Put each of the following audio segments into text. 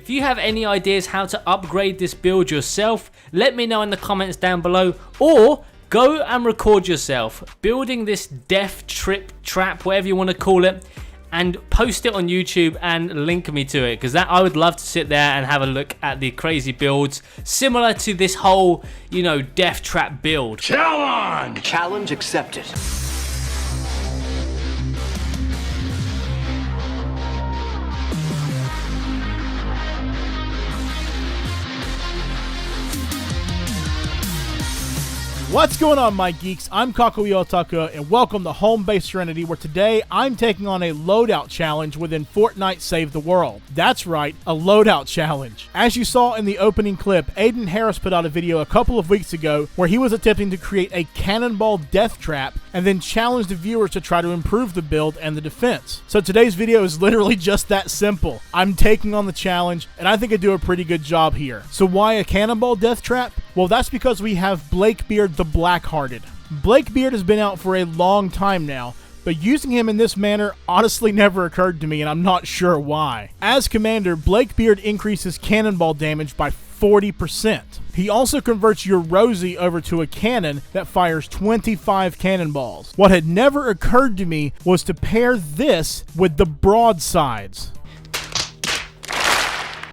If you have any ideas how to upgrade this build yourself, let me know in the comments down below, or go and record yourself building this Deathtrap, whatever you want to call it, and post it on YouTube and link me to it, because I would love to sit there and have a look at the crazy builds similar to this whole, you know, Deathtrap build. Challenge! Challenge accepted. What's going on, my geeks? I'm Kakuya Otaku, and welcome to Home Base Serenity, where today I'm taking on a loadout challenge within Fortnite Save the World. That's right, a loadout challenge. As you saw in the opening clip, Aiden Harris put out a video a couple of weeks ago where he was attempting to create a Cannonball Deathtrap and then challenge the viewers to try to improve the build and the defense. So today's video is literally just that simple. I'm taking on the challenge, and I think I do a pretty good job here. So why a Cannonball Deathtrap? Well, that's because we have Blakebeard the Blackhearted. Blakebeard has been out for a long time now, but using him in this manner honestly never occurred to me, and I'm not sure why. As commander, Blakebeard increases cannonball damage by 40%. He also converts your Rosie over to a cannon that fires 25 cannonballs. What had never occurred to me was to pair this with the broadsides.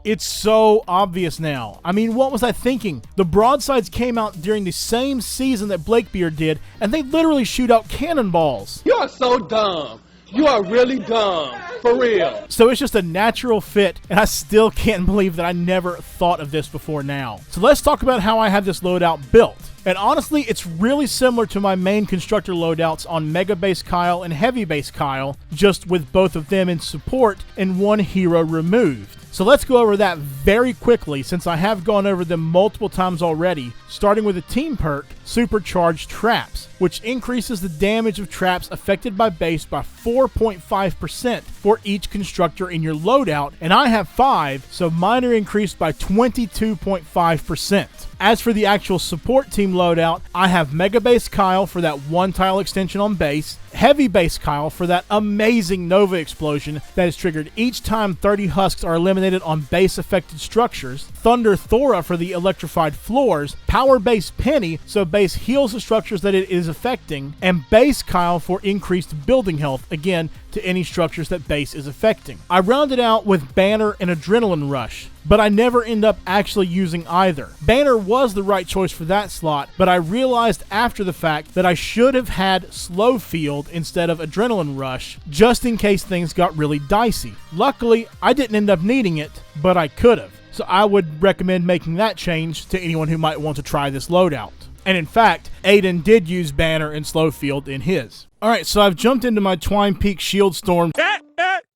It's so obvious now. I mean, what was I thinking? The broadsides came out during the same season that Blakebeard did, and they literally shoot out cannonballs. You are so dumb. You are really dumb. For real. So it's just a natural fit, and I still can't believe that I never thought of this before now. So let's talk about how I have this loadout built. And honestly, it's really similar to my main constructor loadouts on Mega Base Kyle and Heavy Base Kyle, just with both of them in support and one hero removed. So let's go over that very quickly, since I have gone over them multiple times already, starting with a team perk, Supercharged Traps, which increases the damage of traps affected by base by 4.5% for each constructor in your loadout, and I have 5, so mine are increased by 22.5%. As for the actual support team loadout, I have Mega Base Kyle for that one tile extension on base, Heavy Base Kyle for that amazing Nova explosion that is triggered each time 30 husks are eliminated on base affected structures, Thunder Thora for the electrified floors, Power Base Penny so base heals the structures that it is affecting, and Base Kyle for increased building health, again to any structures that base is affecting. I rounded out with Banner and Adrenaline Rush, but I never end up actually using either. Banner was the right choice for that slot, but I realized after the fact that I should have had Slow Field instead of Adrenaline Rush, just in case things got really dicey. Luckily, I didn't end up needing it, but I could have. So I would recommend making that change to anyone who might want to try this loadout. And in fact, Aiden did use Banner and Slow Field in his. Alright, so I've jumped into my Twine Peak Shield Storm.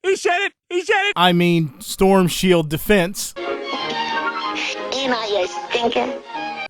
He said it. He said it. I mean, Storm Shield Defense. Am I your stinker?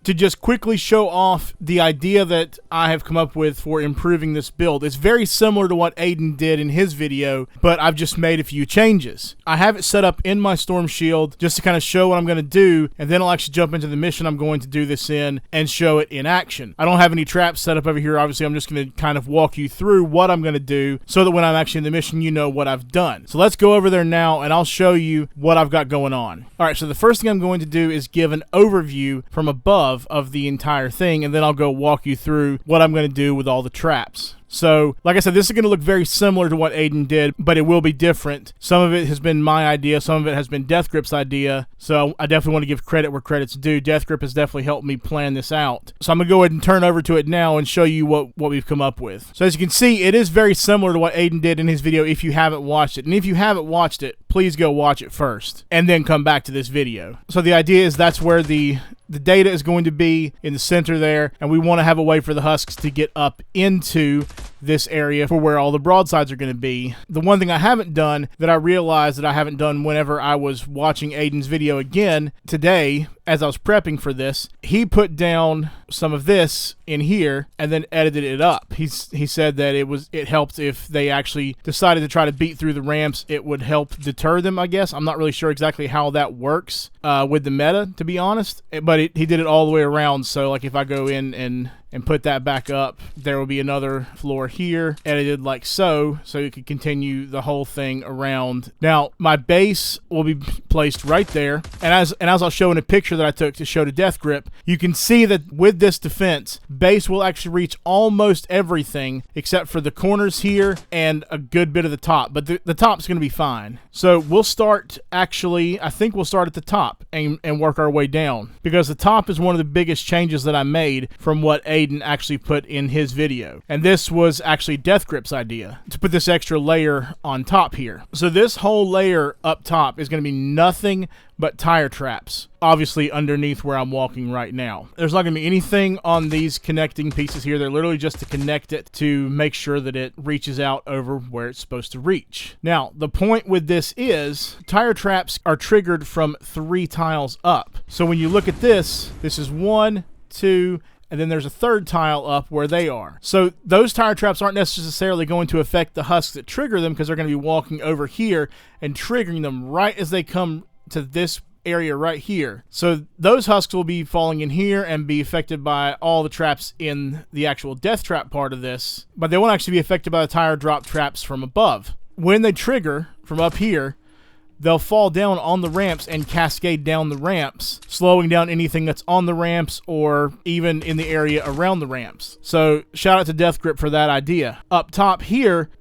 To just quickly show off the idea that I have come up with for improving this build. It's very similar to what Aiden did in his video, but I've just made a few changes. I have it set up in my Storm Shield just to kind of show what I'm going to do, and then I'll actually jump into the mission I'm going to do this in and show it in action. I don't have any traps set up over here. Obviously, I'm just going to kind of walk you through what I'm going to do so that when I'm actually in the mission, you know what I've done. So let's go over there now, and I'll show you what I've got going on. All right, so the first thing I'm going to do is give an overview from above of the entire thing, and then I'll go walk you through what I'm going to do with all the traps. So, like I said, this is going to look very similar to what Aiden did, but it will be different. Some of it has been my idea, some of it has been Deathgrip's idea, so I definitely want to give credit where credit's due. Deathgrip has definitely helped me plan this out. So I'm going to go ahead and turn over to it now and show you what we've come up with. So as you can see, it is very similar to what Aiden did in his video if you haven't watched it. And if you haven't watched it, please go watch it first, and then come back to this video. So the idea is that's where the data is going to be in the center there, and we want to have a way for the husks to get up into this area for where all the broadsides are going to be. The one thing I haven't done that I realized that I haven't done whenever I was watching Aiden's video again today, as I was prepping for this, he put down some of this in here and then edited it up. He said that it helped if they actually decided to try to beat through the ramps, it would help deter them, I guess. I'm not really sure exactly how that works with the meta, to be honest, but he did it all the way around. So like if I go in and and put that back up. There will be another floor here, edited like so you can continue the whole thing around. Now, my base will be placed right there, and as I'll show in a picture that I took to show to Death Grip, you can see that with this defense, base will actually reach almost everything except for the corners here and a good bit of the top, but the top's going to be fine. So we'll start, actually, I think we'll start at the top and work our way down, because the top is one of the biggest changes that I made from what Aiden actually put in his video. And this was actually Death Grip's idea, to put this extra layer on top here. So this whole layer up top is going to be nothing but tire traps, obviously underneath where I'm walking right now. There's not going to be anything on these connecting pieces here. They're literally just to connect it to make sure that it reaches out over where it's supposed to reach. Now, the point with this is tire traps are triggered from 3 tiles up. So when you look at this is 1, 2, and then there's a 3rd tile up where they are. So those tire traps aren't necessarily going to affect the husks that trigger them, because they're going to be walking over here and triggering them right as they come to this area right here. So those husks will be falling in here and be affected by all the traps in the actual death trap part of this, but they won't actually be affected by the tire drop traps from above. When they trigger from up here, they'll fall down on the ramps and cascade down the ramps, slowing down anything that's on the ramps or even in the area around the ramps. So shout out to Death Grip for that idea. Up top here,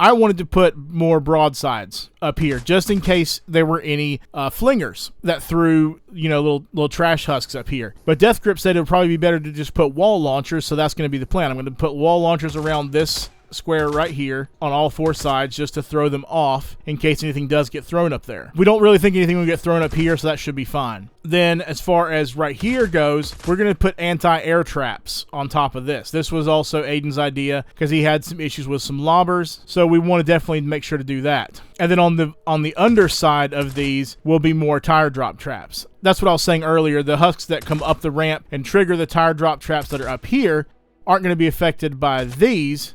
I wanted to put more broadsides up here, just in case there were any flingers that threw, little trash husks up here. But Death Grip said it would probably be better to just put wall launchers, so that's going to be the plan. I'm going to put wall launchers around this square right here on all 4 sides, just to throw them off in case anything does get thrown up there. We don't really think anything will get thrown up here, so that should be fine. Then as far as right here goes, we're going to put anti-air traps on top of this. This was also Aiden's idea, because he had some issues with some lobbers, so we want to definitely make sure to do that. And then on the underside of these will be more tire drop traps. That's what I was saying earlier. The husks that come up the ramp and trigger the tire drop traps that are up here aren't going to be affected by these.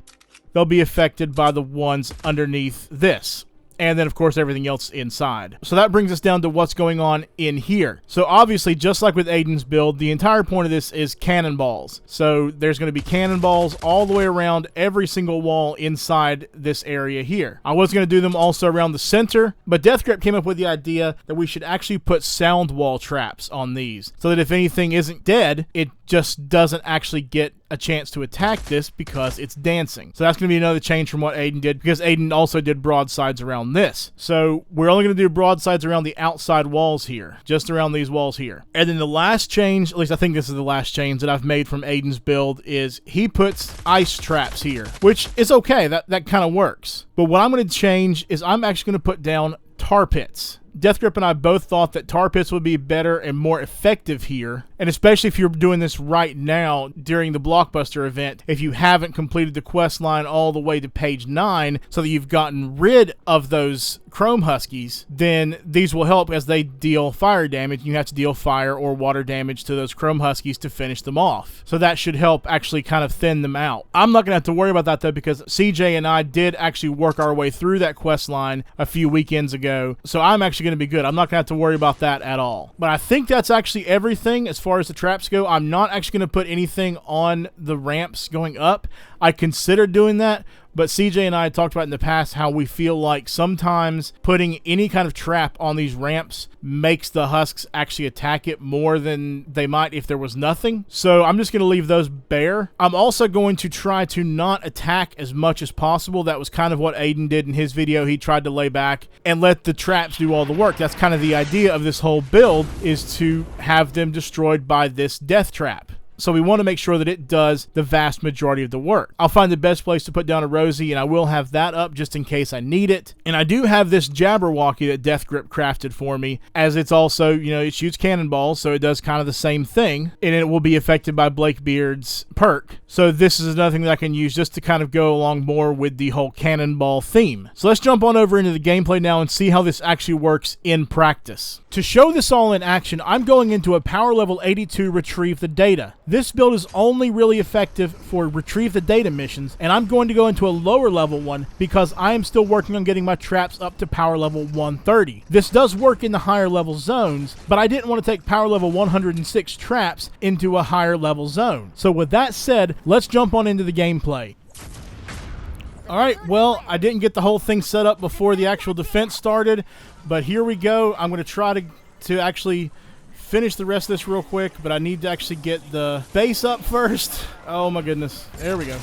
They'll be affected by the ones underneath this. And then, of course, everything else inside. So that brings us down to what's going on in here. So obviously, just like with Aiden's build, the entire point of this is cannonballs. So there's going to be cannonballs all the way around every single wall inside this area here. I was going to do them also around the center, but Death Grip came up with the idea that we should actually put sound wall traps on these, so that if anything isn't dead, it just doesn't actually get a chance to attack this because it's dancing. So that's going to be another change from what Aiden did, because Aiden also did broadsides around this. So we're only going to do broadsides around the outside walls here, just around these walls here. And then the last change, at least I think this is the last change that I've made from Aiden's build, is he puts ice traps here, which is okay. That kind of works. But what I'm going to change is I'm actually going to put down tar pits. Death Grip and I both thought that tar pits would be better and more effective here, and especially if you're doing this right now during the Blockbuster event, if you haven't completed the quest line all the way to page 9 so that you've gotten rid of those chrome huskies, then these will help as they deal fire damage. You have to deal fire or water damage to those chrome huskies to finish them off. So that should help actually kind of thin them out. I'm not going to have to worry about that though, because CJ and I did actually work our way through that quest line a few weekends ago. So I'm actually going to be good. I'm not going to have to worry about that at all. But I think that's actually everything as far as the traps go. I'm not actually going to put anything on the ramps going up. I considered doing that, but CJ and I talked about in the past how we feel like sometimes putting any kind of trap on these ramps makes the husks actually attack it more than they might if there was nothing. So I'm just going to leave those bare. I'm also going to try to not attack as much as possible. That was kind of what Aiden did in his video. He tried to lay back and let the traps do all the work. That's kind of the idea of this whole build, is to have them destroyed by this death trap. So we want to make sure that it does the vast majority of the work. I'll find the best place to put down a Rosie, and I will have that up just in case I need it. And I do have this Jabberwocky that Death Grip crafted for me, as it's also, it shoots cannonballs, so it does kind of the same thing, and it will be affected by Blakebeard's perk. So this is another thing that I can use just to kind of go along more with the whole cannonball theme. So let's jump on over into the gameplay now and see how this actually works in practice. To show this all in action, I'm going into a power level 82 retrieve the data. This build is only really effective for retrieve the data missions, and I'm going to go into a lower level one because I am still working on getting my traps up to power level 130. This does work in the higher level zones, but I didn't want to take power level 106 traps into a higher level zone. So with that said, let's jump on into the gameplay. Alright, well, I didn't get the whole thing set up before the actual defense started, but here we go. I'm going to try to actually finish the rest of this real quick, but I need to actually get the base up first. Oh my goodness. There we go.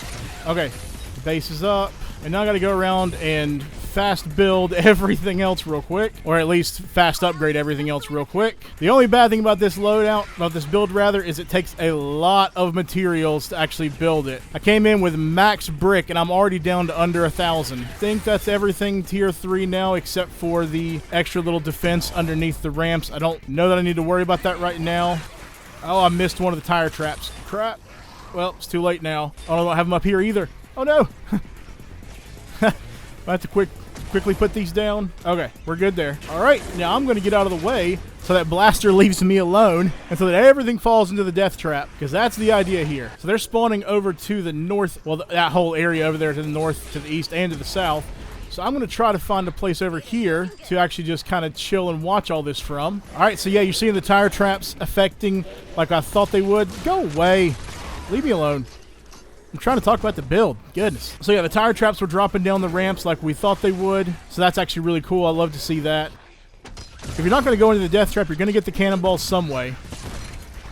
Okay, the base is up, and now I got to go around and fast build everything else real quick, or at least fast upgrade everything else real quick. The only bad thing about this build rather, is it takes a lot of materials to actually build it. I came in with max brick and I'm already down to under 1,000. I think that's everything tier 3 now except for the extra little defense underneath the ramps. I don't know that I need to worry about that right now. Oh, I missed one of the tire traps. Crap. Well, it's too late now. I don't have them up here either. Oh no. I have to quickly put these down. Okay, we're good there. All right, now I'm going to get out of the way so that Blaster leaves me alone and so that everything falls into the death trap, because that's the idea here. So they're spawning over to the north, well, that whole area over there to the north, to the east, and to the south. So I'm going to try to find a place over here to actually just kind of chill and watch all this from. All right, so yeah, you're seeing the tire traps affecting like I thought they would. Go away. Leave me alone. I'm trying to talk about the build. Goodness. So yeah, the tire traps were dropping down the ramps like we thought they would. So that's actually really cool. I love to see that. If you're not going to go into the death trap, you're going to get the cannonball some way.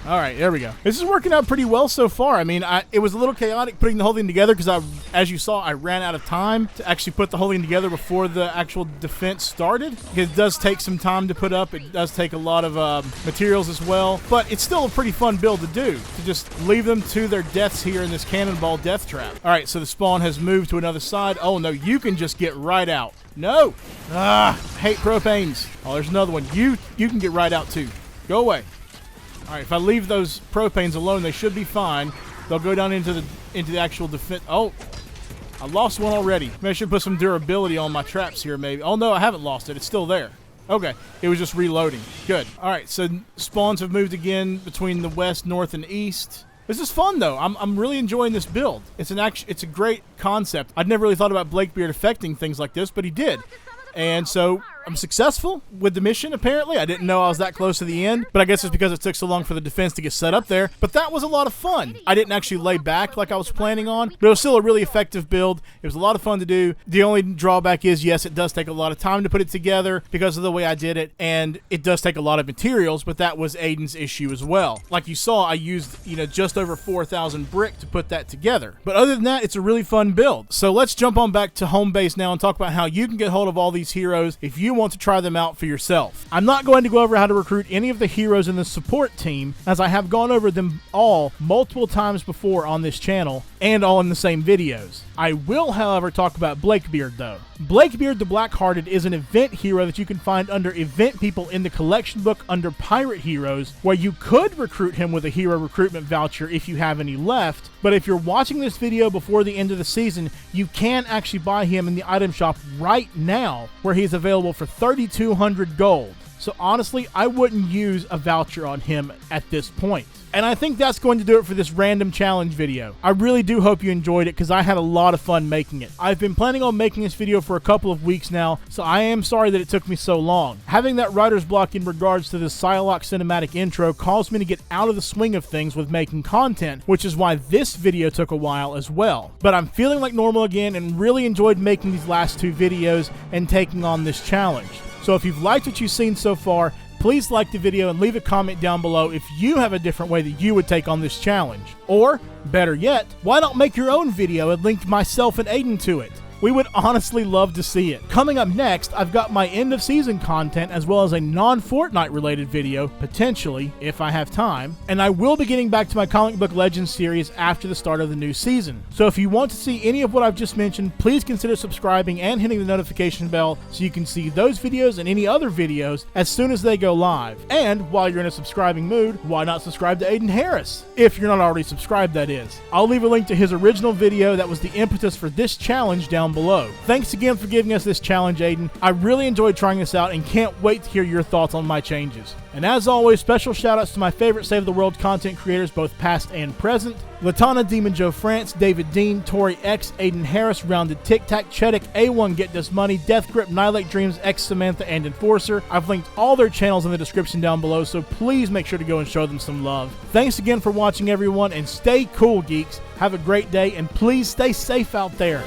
All right, there we go. This is working out pretty well so far. I mean, it was a little chaotic putting the whole thing together because, as you saw, I ran out of time to actually put the whole thing together before the actual defense started. It does take some time to put up. It does take a lot of materials as well. But it's still a pretty fun build to do, to just leave them to their deaths here in this cannonball death trap. All right, so the spawn has moved to another side. Oh, no, you can just get right out. No. I hate propanes. Oh, there's another one. You can get right out, too. Go away. All right, if I leave those propanes alone, they should be fine. They'll go down into the actual defense. Oh, I lost one already. Maybe I should put some durability on my traps here, maybe. Oh, no, I haven't lost it. It's still there. Okay, it was just reloading. Good. All right, so spawns have moved again between the west, north, and east. This is fun, though. I'm really enjoying this build. It's a great concept. I'd never really thought about Blakebeard affecting things like this, but he did. And so I'm successful with the mission, apparently. I didn't know I was that close to the end, but I guess it's because it took so long for the defense to get set up there. But that was a lot of fun. I didn't actually lay back like I was planning on, but it was still a really effective build. It was a lot of fun to do. The only drawback is, yes, it does take a lot of time to put it together because of the way I did it, and it does take a lot of materials, but that was Aiden's issue as well. Like you saw, I used, just over 4,000 brick to put that together. But other than that, it's a really fun build. So let's jump on back to home base now and talk about how you can get hold of all these heroes if you want to try them out for yourself. I'm not going to go over how to recruit any of the heroes in the support team, as I have gone over them all multiple times before on this channel and all in the same videos. I will, however, talk about Blakebeard though. Blakebeard the Blackhearted is an event hero that you can find under Event People in the collection book under Pirate Heroes, where you could recruit him with a hero recruitment voucher if you have any left, but if you're watching this video before the end of the season, you can actually buy him in the item shop right now, where he's available for 3,200 gold. So honestly, I wouldn't use a voucher on him at this point. And I think that's going to do it for this random challenge video. I really do hope you enjoyed it because I had a lot of fun making it. I've been planning on making this video for a couple of weeks now, so I am sorry that it took me so long. Having that writer's block in regards to the Psylocke cinematic intro caused me to get out of the swing of things with making content, which is why this video took a while as well. But I'm feeling like normal again and really enjoyed making these last two videos and taking on this challenge. So if you've liked what you've seen so far, please like the video and leave a comment down below if you have a different way that you would take on this challenge. Or, better yet, why not make your own video and link myself and Aiden to it? We would honestly love to see it. Coming up next, I've got my end of season content as well as a non-Fortnite related video, potentially, if I have time. And I will be getting back to my Comic Book Legends series after the start of the new season. So if you want to see any of what I've just mentioned, please consider subscribing and hitting the notification bell so you can see those videos and any other videos as soon as they go live. And while you're in a subscribing mood, why not subscribe to Aiden Harris? If you're not already subscribed, that is. I'll leave a link to his original video that was the impetus for this challenge down down below. Thanks again for giving us this challenge, Aiden. I really enjoyed trying this out and can't wait to hear your thoughts on my changes. And as always, special shoutouts to my favorite Save the World content creators, both past and present. Latana, Demon Joe France, David Dean, Tori X, Aiden Harris, Rounded Tic Tac, Chedic, A1 Get This Money, Death Grip, Nihilate Dreams, X Samantha, and Enforcer. I've linked all their channels in the description down below, so please make sure to go and show them some love. Thanks again for watching, everyone, and stay cool, geeks. Have a great day, and please stay safe out there.